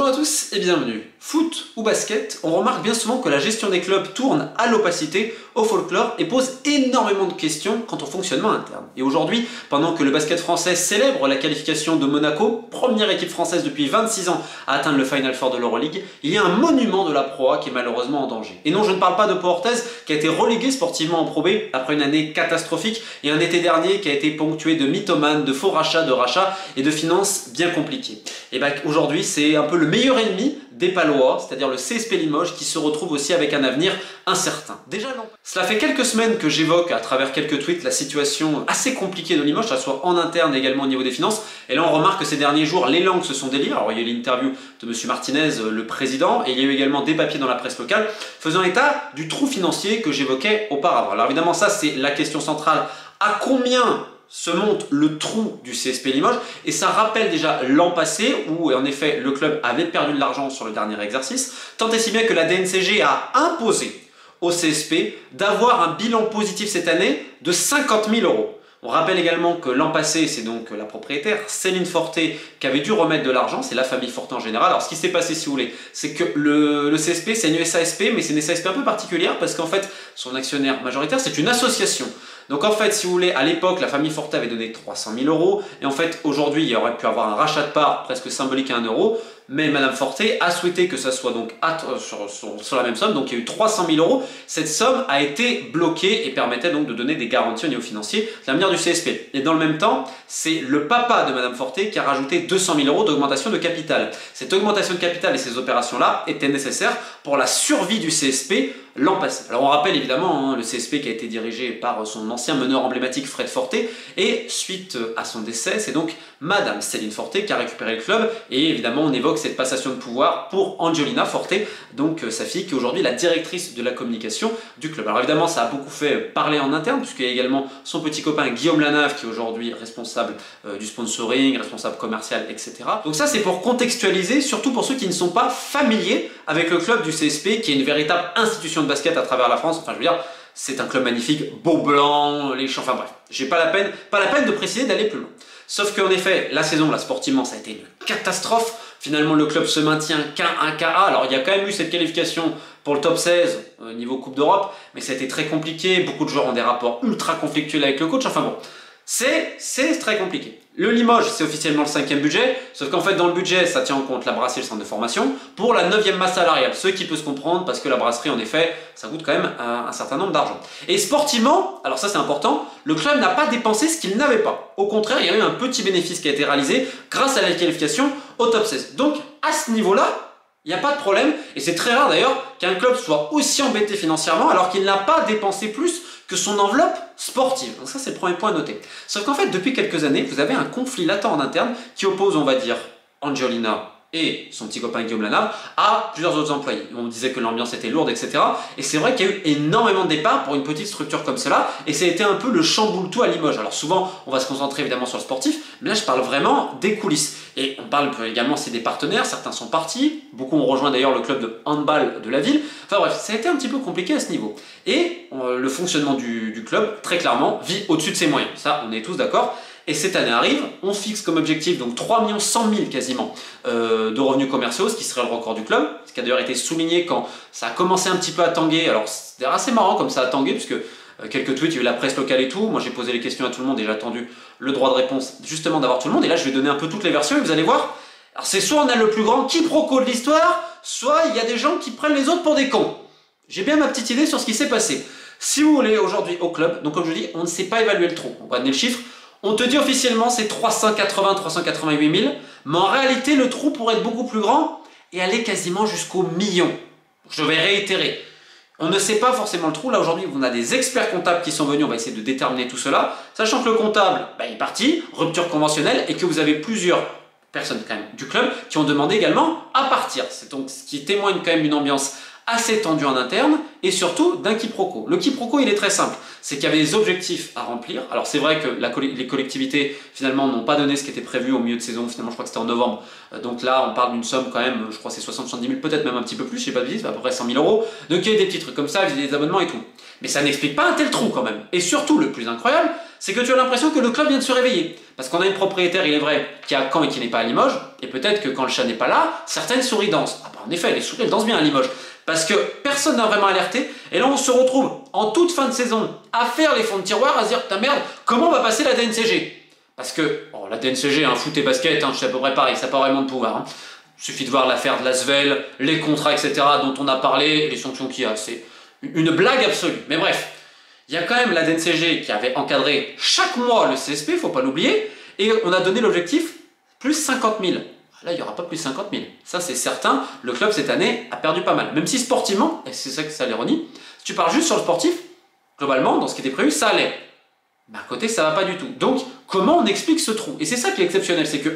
Bonjour à tous et bienvenue. Foot ou basket, on remarque bien souvent que la gestion des clubs tourne à l'opacité, au folklore et pose énormément de questions quant au fonctionnement interne. Et aujourd'hui, pendant que le basket français célèbre la qualification de Monaco, première équipe française depuis 26 ans à atteindre le Final Four de l'Euroleague, il y a un monument de la Pro A qui est malheureusement en danger. Et non, je ne parle pas de Pau Orthez qui a été relégué sportivement en Pro B après une année catastrophique et un été dernier qui a été ponctué de mythomanes, de faux rachats, de rachats et de finances bien compliquées. Et bien aujourd'hui, c'est un peu le meilleur ennemi des Palois, c'est-à-dire le CSP Limoges, qui se retrouve aussi avec un avenir incertain. Déjà, non. Cela fait quelques semaines que j'évoque à travers quelques tweets la situation assez compliquée de Limoges, que ce soit en interne et également au niveau des finances. Et là, on remarque que ces derniers jours, les langues se sont déliées. Alors, il y a eu l'interview de M. Martinez, le président, et il y a eu également des papiers dans la presse locale faisant état du trou financier que j'évoquais auparavant. Alors évidemment, ça, c'est la question centrale. À combien se monte le trou du CSP Limoges, et ça rappelle déjà l'an passé où en effet le club avait perdu de l'argent sur le dernier exercice, tant et si bien que la DNCG a imposé au CSP d'avoir un bilan positif cette année de 50 000 €. On rappelle également que l'an passé, c'est donc la propriétaire Céline Forté qui avait dû remettre de l'argent, c'est la famille Forté en général. Alors ce qui s'est passé, si vous voulez, c'est que le CSP, c'est une SASP, mais c'est une SASP un peu particulière parce qu'en fait, son actionnaire majoritaire, c'est une association. Donc en fait, si vous voulez, à l'époque, la famille Forté avait donné 300 000 €, et en fait, aujourd'hui, il y aurait pu avoir un rachat de parts presque symbolique à 1 €, mais Madame Forté a souhaité que ça soit donc sur la même somme, donc il y a eu 300 000 €. Cette somme a été bloquée et permettait donc de donner des garanties au niveau financier de l'avenir du CSP. Et dans le même temps, c'est le papa de Madame Forté qui a rajouté 200 000 € d'augmentation de capital. Cette augmentation de capital et ces opérations-là étaient nécessaires pour la survie du CSP l'an passé. Alors on rappelle évidemment le CSP qui a été dirigé par son ancien meneur emblématique Fred Forté, et suite à son décès, c'est donc Madame Céline Forté qui a récupéré le club, et évidemment on évoque cette passation de pouvoir pour Angelina Forté, donc sa fille qui est aujourd'hui la directrice de la communication du club. Alors évidemment ça a beaucoup fait parler en interne, puisqu'il y a également son petit copain Guillaume Lanave qui est aujourd'hui responsable du sponsoring, responsable commercial, etc. Donc ça c'est pour contextualiser, surtout pour ceux qui ne sont pas familiers avec le club du CSP, qui est une véritable institution de basket à travers la France. Enfin je veux dire, c'est un club magnifique, beau blanc, les champs, enfin bref, j'ai pas la peine de préciser d'aller plus loin. Sauf qu'en effet, la saison, là, sportivement, ça a été une catastrophe. Finalement, le club se maintient qu'à un KA. Alors, il y a quand même eu cette qualification pour le top 16 niveau Coupe d'Europe, mais ça a été très compliqué. Beaucoup de joueurs ont des rapports ultra conflictuels avec le coach. Enfin bon, c'est très compliqué. Le Limoges, c'est officiellement le 5e budget, sauf qu'en fait dans le budget, ça tient en compte la brasserie et le centre de formation pour la 9e masse salariale, ce qui peut se comprendre parce que la brasserie, en effet, ça coûte quand même un certain nombre d'argent. Et sportivement, alors ça c'est important, le club n'a pas dépensé ce qu'il n'avait pas. Au contraire, il y a eu un petit bénéfice qui a été réalisé grâce à la qualification au top 16. Donc à ce niveau-là, il n'y a pas de problème, et c'est très rare d'ailleurs qu'un club soit aussi embêté financièrement alors qu'il n'a pas dépensé plus que son enveloppe sportive. Donc ça c'est le premier point à noter. Sauf qu'en fait depuis quelques années, vous avez un conflit latent en interne qui oppose, on va dire, Angelina et son petit copain Guillaume Lanave à plusieurs autres employés. On disait que l'ambiance était lourde, etc. Et c'est vrai qu'il y a eu énormément de départs pour une petite structure comme cela, et ça a été un peu le chamboule-tout à Limoges. Alors souvent, on va se concentrer évidemment sur le sportif, mais là je parle vraiment des coulisses. Et on parle également aussi des partenaires, certains sont partis, beaucoup ont rejoint d'ailleurs le club de handball de la ville. Enfin bref, ça a été un petit peu compliqué à ce niveau. Et le fonctionnement du club, très clairement, vit au-dessus de ses moyens. Ça, on est tous d'accord. Et cette année arrive, on fixe comme objectif donc 3 100 000 quasiment de revenus commerciaux, ce qui serait le record du club, ce qui a d'ailleurs été souligné quand ça a commencé un petit peu à tanguer. Alors c'était assez marrant comme ça a tangué, puisque quelques tweets, il y a eu la presse locale et tout, moi j'ai posé les questions à tout le monde et j'ai attendu le droit de réponse justement d'avoir tout le monde, et là je vais donner un peu toutes les versions et vous allez voir, alors c'est soit on a le plus grand quiproquo de l'histoire, soit il y a des gens qui prennent les autres pour des cons. J'ai bien ma petite idée sur ce qui s'est passé. Si vous voulez aujourd'hui au club, donc comme je dis, on ne sait pas évaluer le trou, on va donner le chiffre. On te dit officiellement c'est 388 000, mais en réalité le trou pourrait être beaucoup plus grand et aller quasiment jusqu'au million. Je vais réitérer. On ne sait pas forcément le trou. Là aujourd'hui on a des experts comptables qui sont venus, on va essayer de déterminer tout cela, sachant que le comptable il est parti, rupture conventionnelle, et que vous avez plusieurs personnes quand même du club qui ont demandé également à partir. C'est donc ce qui témoigne quand même d'une ambiance assez tendu en interne, et surtout d'un quiproquo. Le quiproquo, il est très simple, c'est qu'il y avait des objectifs à remplir. Alors c'est vrai que les collectivités finalement n'ont pas donné ce qui était prévu au milieu de saison, finalement je crois que c'était en novembre, donc là on parle d'une somme quand même, je crois que c'est 70 000, peut-être même un petit peu plus, je sais pas de bêtises, à peu près 100 000 €, donc il y a des petits trucs comme ça, des abonnements et tout. Mais ça n'explique pas un tel trou quand même. Et surtout, le plus incroyable, c'est que tu as l'impression que le club vient de se réveiller. Parce qu'on a une propriétaire, il est vrai, qui est à Caen et qui n'est pas à Limoges, et peut-être que quand le chat n'est pas là, certaines souris dansent. Ah bah en effet, les souris elles dansent bien à Limoges. Parce que personne n'a vraiment alerté, et là on se retrouve en toute fin de saison à faire les fonds de tiroir, à se dire putain merde, comment on va passer la DNCG? Parce que, la DNCG, foot et basket, c'est à peu près pareil, ça n'a pas vraiment de pouvoir. Il suffit de voir l'affaire de l'Asvel, les contrats, etc. dont on a parlé, les sanctions qu'il y a, c'est une blague absolue. Mais bref, il y a quand même la DNCG qui avait encadré chaque mois le CSP, il ne faut pas l'oublier, et on a donné l'objectif plus 50 000. Là, il n'y aura pas plus 50 000. Ça, c'est certain. Le club, cette année, a perdu pas mal. Même si sportivement, et c'est ça que c'est l'ironie, si tu parles juste sur le sportif, globalement, dans ce qui était prévu, ça allait. Mais à côté, ça va pas du tout. Donc, comment on explique ce trou? Et c'est ça qui est exceptionnel, c'est que,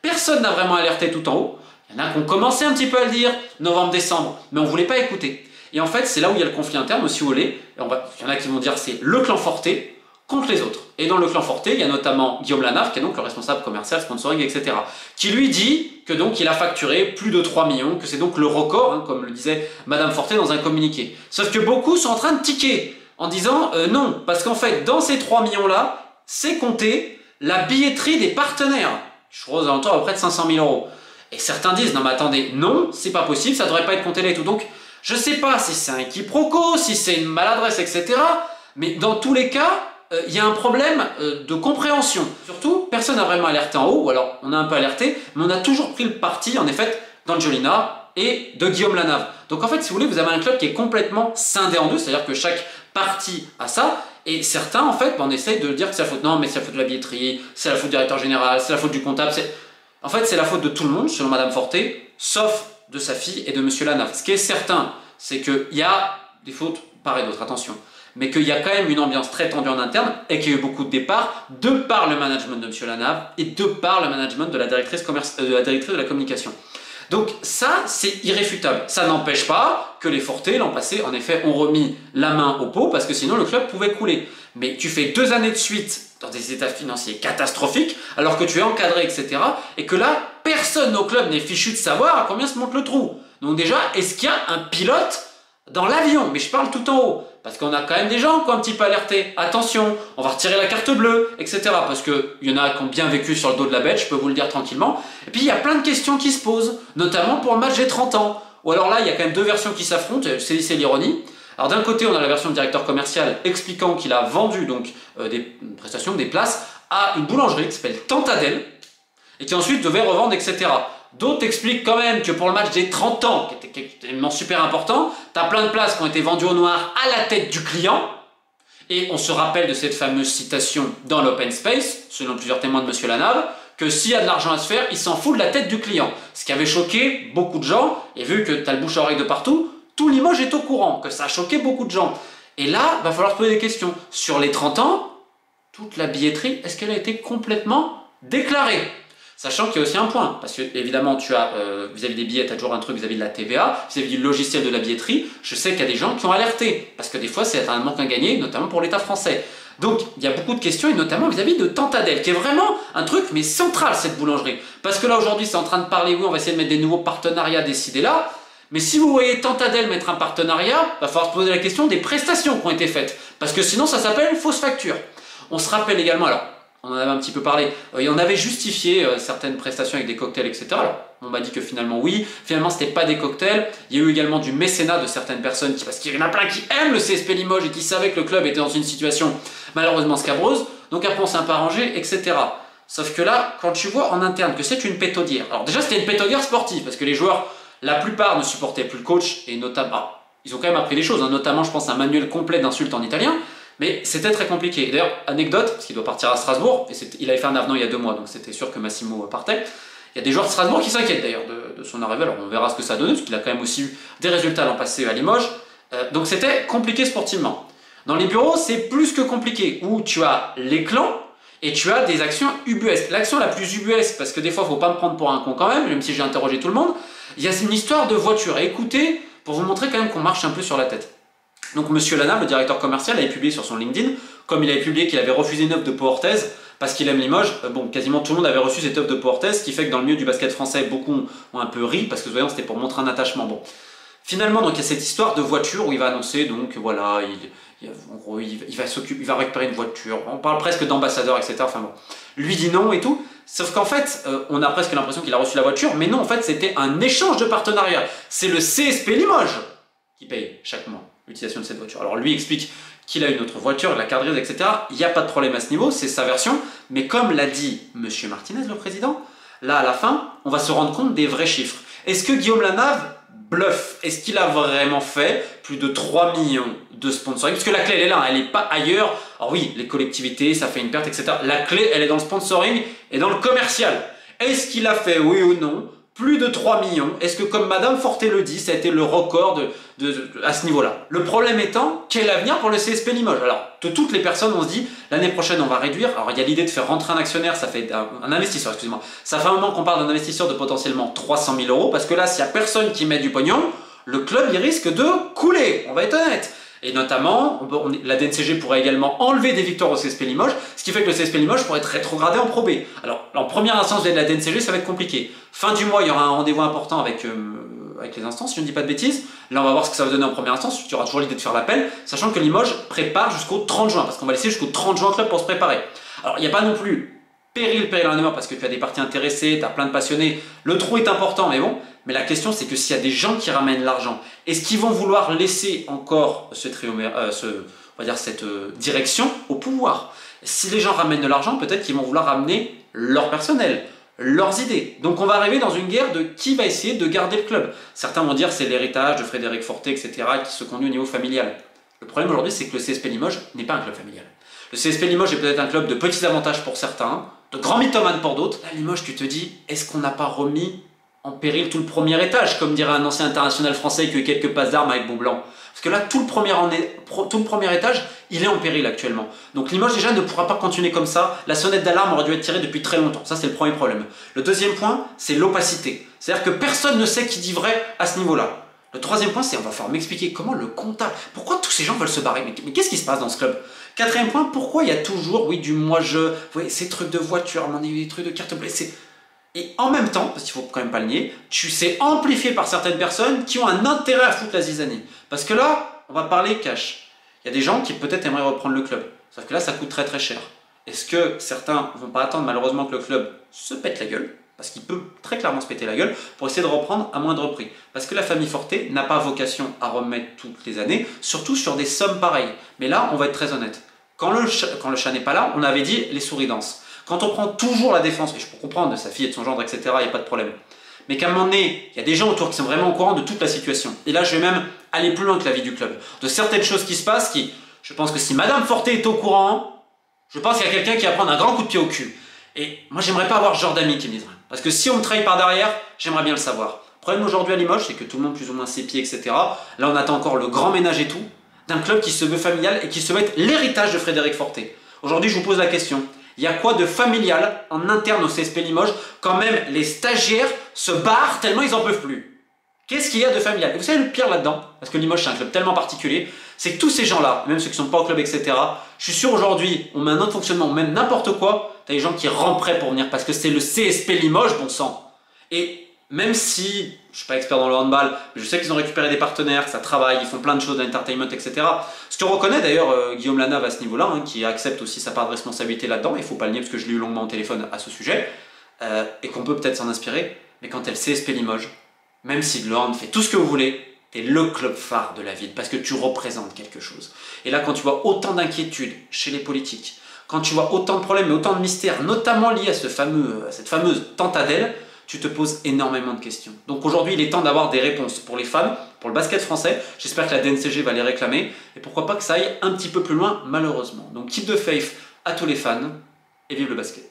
personne n'a vraiment alerté tout en haut. Il y en a qui ont commencé un petit peu à le dire, novembre-décembre, mais on ne voulait pas écouter. Et en fait, c'est là où il y a le conflit interne aussi, où il y en a qui vont dire c'est le clan Forté contre les autres. Et dans le clan Forté, il y a notamment Guillaume Lanave, qui est donc le responsable commercial, sponsoring, etc., qui lui dit que donc il a facturé plus de 3 millions, que c'est donc le record, comme le disait Madame Forté dans un communiqué. Sauf que beaucoup sont en train de tiquer, en disant non, parce qu'en fait, dans ces 3 millions-là, c'est compté la billetterie des partenaires. Je crois aux alentours à peu près de 500 000 euros. Et certains disent, non mais attendez, non, c'est pas possible, ça devrait pas être compté là et tout. Donc, je sais pas si c'est un quiproquo, si c'est une maladresse, etc. Mais dans tous les cas, il y a un problème de compréhension. Surtout, personne n'a vraiment alerté en haut, ou alors on a un peu alerté, mais on a toujours pris le parti, en effet, d'Angelina et de Guillaume Lanave. Donc en fait, si vous voulez, vous avez un club qui est complètement scindé en deux, c'est-à-dire que chaque partie a ça, et certains, en fait, on essaye de dire que c'est la faute. Non, mais c'est la faute de la billetterie, c'est la faute du directeur général, c'est la faute du comptable, en fait, c'est la faute de tout le monde, selon Madame Forté, sauf de sa fille et de Monsieur Lanave. Ce qui est certain, c'est qu'il y a des fautes part et d'autre, attention, mais qu'il y a quand même une ambiance très tendue en interne et qu'il y a eu beaucoup de départs de par le management de Monsieur Lanave et de par le management de la directrice de la communication. Donc ça, c'est irréfutable. Ça n'empêche pas que les Fortés, l'an passé, en effet, ont remis la main au pot parce que sinon le club pouvait couler. Mais tu fais 2 années de suite dans des états financiers catastrophiques, alors que tu es encadré, etc. Et que là, personne au club n'est fichu de savoir à combien se monte le trou. Donc déjà, est-ce qu'il y a un pilote dans l'avion? Mais je parle tout en haut. Parce qu'on a quand même des gens qui ont un petit peu alerté. Attention, on va retirer la carte bleue, etc. Parce qu'il y en a qui ont bien vécu sur le dos de la bête, je peux vous le dire tranquillement. Et puis il y a plein de questions qui se posent, notamment pour le match des 30 ans. Ou alors là, il y a quand même 2 versions qui s'affrontent, c'est l'ironie. Alors d'un côté, on a la version du directeur commercial expliquant qu'il a vendu donc des prestations, des places à une boulangerie qui s'appelle Tantadel et qui ensuite devait revendre, etc. D'autres expliquent quand même que pour le match des 30 ans, qui était évidemment super important, tu as plein de places qui ont été vendues au noir à la tête du client. Et on se rappelle de cette fameuse citation dans l'open space, selon plusieurs témoins de Monsieur Lanave, que s'il y a de l'argent à se faire, il s'en fout de la tête du client. Ce qui avait choqué beaucoup de gens, et vu que tu as le bouche à oreille de partout, tout Limoges est au courant, que ça a choqué beaucoup de gens. Et là, il va falloir se poser des questions. Sur les 30 ans, toute la billetterie, est-ce qu'elle a été complètement déclarée? Sachant qu'il y a aussi un point, parce que évidemment, tu as vis-à-vis des billets, tu as toujours un truc vis-à-vis de la TVA, vis-à-vis du logiciel de la billetterie. Je sais qu'il y a des gens qui ont alerté, parce que des fois, c'est un manque à gagner, notamment pour l'État français. Donc, il y a beaucoup de questions, et notamment vis-à-vis de Tantadel, qui est vraiment un truc, mais central, cette boulangerie. Parce que là, aujourd'hui, c'est en train de parler, oui, on va essayer de mettre des nouveaux partenariats décidés là, mais si vous voyez Tantadel mettre un partenariat, il va falloir se poser la question des prestations qui ont été faites, parce que sinon, ça s'appelle une fausse facture. On se rappelle également, alors, on en avait un petit peu parlé, et on avait justifié certaines prestations avec des cocktails, etc. Alors, on m'a dit que finalement oui, finalement c'était pas des cocktails. Il y a eu également du mécénat de certaines personnes, parce qu'il y en a plein qui aiment le CSP Limoges et qui savaient que le club était dans une situation malheureusement scabreuse, donc après on s'est un peu arrangé, etc. Sauf que là, quand tu vois en interne que c'est une pétaudière, alors déjà c'était une pétaudière sportive, parce que les joueurs, la plupart ne supportaient plus le coach, et notamment, ils ont quand même appris des choses, notamment je pense un manuel complet d'insultes en italien, mais c'était très compliqué. D'ailleurs, anecdote, parce qu'il doit partir à Strasbourg, et il avait fait un avenant il y a 2 mois, donc c'était sûr que Massimo partait. Il y a des joueurs de Strasbourg qui s'inquiètent d'ailleurs de son arrivée, alors on verra ce que ça donne, parce qu'il a quand même aussi eu des résultats l'an passé à Limoges. Donc c'était compliqué sportivement. Dans les bureaux, c'est plus que compliqué, où tu as les clans, et tu as des actions ubuesques. L'action la plus ubuesque, parce que des fois, il ne faut pas me prendre pour un con quand même si j'ai interrogé tout le monde, il y a une histoire de voiture. Et écoutez, pour vous montrer quand même qu'on marche un peu sur la tête. Donc Monsieur Lanave, le directeur commercial, avait publié sur son LinkedIn, comme il avait publié qu'il avait refusé une offre de Pau Orthez, parce qu'il aime Limoges, bon, quasiment tout le monde avait reçu cette offre de Pau Orthez, ce qui fait que dans le milieu du basket français, beaucoup ont un peu ri, parce que voyons, c'était pour montrer un attachement. Bon. Finalement, donc il y a cette histoire de voiture où il va annoncer, donc voilà, en gros, il va récupérer une voiture. On parle presque d'ambassadeur, etc. Enfin bon, lui dit non et tout. Sauf qu'en fait, on a presque l'impression qu'il a reçu la voiture, mais non, en fait, c'était un échange de partenariat. C'est le CSP Limoges qui paye chaque mois l'utilisation de cette voiture. Alors lui explique qu'il a une autre voiture, la carte grise, etc. Il n'y a pas de problème à ce niveau, c'est sa version. Mais comme l'a dit Monsieur Martinez, le président, là, à la fin, on va se rendre compte des vrais chiffres. Est-ce que Guillaume Lanave bluffe? Est-ce qu'il a vraiment fait plus de 3 millions de sponsoring? Parce que la clé, elle est là, elle n'est pas ailleurs. Alors oui, les collectivités, ça fait une perte, etc. La clé, elle est dans le sponsoring et dans le commercial. Est-ce qu'il a fait, oui ou non, plus de 3 millions? Est-ce que, comme Madame Forté le dit, ça a été le record à ce niveau-là? Le problème étant, quel avenir pour le CSP Limoges? Alors, de toutes les personnes, on se dit, l'année prochaine, on va réduire. Alors, il y a l'idée de faire rentrer un actionnaire, ça fait un investisseur, excusez-moi. Ça fait un moment qu'on parle d'un investisseur de potentiellement 300 000 euros, parce que là, s'il n'y a personne qui met du pognon, le club, il risque de couler, on va être honnête. Et notamment, la DNCG pourrait également enlever des victoires au CSP Limoges, ce qui fait que le CSP Limoges pourrait être rétrogradé en Pro B. Alors, en première instance de la DNCG, ça va être compliqué. Fin du mois, il y aura un rendez-vous important avec les instances, si je ne dis pas de bêtises. Là, on va voir ce que ça va donner en première instance. Il y aura toujours l'idée de faire l'appel, sachant que Limoges prépare jusqu'au 30 juin, parce qu'on va laisser jusqu'au 30 juin le club pour se préparer. Alors, il n'y a pas non plus péril en demeure, parce que tu as des parties intéressées, tu as plein de passionnés. Le trou est important, mais bon. Mais la question, c'est que s'il y a des gens qui ramènent l'argent, est-ce qu'ils vont vouloir laisser encore cette direction au pouvoir? Si les gens ramènent de l'argent, peut-être qu'ils vont vouloir ramener leur personnel, leurs idées. Donc on va arriver dans une guerre de qui va essayer de garder le club. Certains vont dire c'est l'héritage de Frédéric Forté, etc., qui se conduit au niveau familial. Le problème aujourd'hui, c'est que le CSP Limoges n'est pas un club familial. Le CSP Limoges est peut-être un club de petits avantages pour certains, de grands mythomanes pour d'autres. Là, Limoges, tu te dis, est-ce qu'on n'a pas remis en péril tout le premier étage, comme dirait un ancien international français qui a eu quelques passes d'armes avec Beaublanc? Parce que là, tout le premier étage, il est en péril actuellement. Donc Limoges déjà ne pourra pas continuer comme ça. La sonnette d'alarme aurait dû être tirée depuis très longtemps. Ça, c'est le premier problème. Le deuxième point, c'est l'opacité. C'est-à-dire que personne ne sait qui dit vrai à ce niveau-là. Le troisième point, c'est on va falloir m'expliquer comment le comptable... Pourquoi tous ces gens veulent se barrer? Mais qu'est-ce qui se passe dans ce club? Quatrième point, pourquoi il y a toujours, oui, du moi-je, vous voyez, ces trucs de voiture, des trucs de carte bleue, Et en même temps, parce qu'il faut quand même pas le nier, tu sais amplifié par certaines personnes qui ont un intérêt à foutre la zizanie. Parce que là, on va parler cash. Il y a des gens qui peut-être aimeraient reprendre le club. Sauf que là, ça coûte très très cher. Est-ce que certains vont pas attendre malheureusement que le club se pète la gueule? Parce qu'il peut très clairement se péter la gueule pour essayer de reprendre à moindre prix. Parce que la famille Forté n'a pas vocation à remettre toutes les années, surtout sur des sommes pareilles. Mais là, on va être très honnête. Quand le chat n'est pas là, on avait dit les souris dansent. Quand on prend toujours la défense, et je peux comprendre de sa fille et de son gendre, etc., il n'y a pas de problème. Mais qu'à un moment donné, il y a des gens autour qui sont vraiment au courant de toute la situation. Et là, je vais même aller plus loin que la vie du club. De certaines choses qui se passent, je pense que si Madame Forté est au courant, je pense qu'il y a quelqu'un qui va prendre un grand coup de pied au cul. Et moi, j'aimerais pas avoir ce genre d'amis qui me disent rien. Parce que si on me trahit par derrière, j'aimerais bien le savoir. Le problème aujourd'hui à Limoges, c'est que tout le monde plus ou moins ses pieds, etc. Là, on attend encore le grand ménage et tout, d'un club qui se veut familial et qui se veut être l'héritage de Frédéric Forté. Aujourd'hui, je vous pose la question. Il y a quoi de familial en interne au CSP Limoges quand même les stagiaires se barrent tellement ils n'en peuvent plus? Qu'est-ce qu'il y a de familial? Et vous savez le pire là-dedans, parce que Limoges c'est un club tellement particulier, c'est que tous ces gens-là, même ceux qui ne sont pas au club, etc., je suis sûr aujourd'hui, on met un autre fonctionnement, ou même n'importe quoi, t'as des gens qui ramperaient pour venir parce que c'est le CSP Limoges, bon sang. Et même si, je suis pas expert dans le handball, mais je sais qu'ils ont récupéré des partenaires, que ça travaille, ils font plein de choses d'entertainment, etc. Ce que reconnaît d'ailleurs Guillaume Lanave à ce niveau-là, qui accepte aussi sa part de responsabilité là-dedans, il faut pas le nier parce que je l'ai eu longuement au téléphone à ce sujet, et qu'on peut peut-être s'en inspirer, mais quand t'es le CSP Limoges, même si le hand fait tout ce que vous voulez, t'es le club phare de la ville, parce que tu représentes quelque chose. Et là, quand tu vois autant d'inquiétudes chez les politiques, quand tu vois autant de problèmes et autant de mystères, notamment liés à cette fameuse tante Adèle, tu te poses énormément de questions. Donc aujourd'hui, il est temps d'avoir des réponses pour les femmes, pour le basket français. J'espère que la DNCG va les réclamer. Et pourquoi pas que ça aille un petit peu plus loin, malheureusement. Donc keep the faith à tous les fans et vive le basket.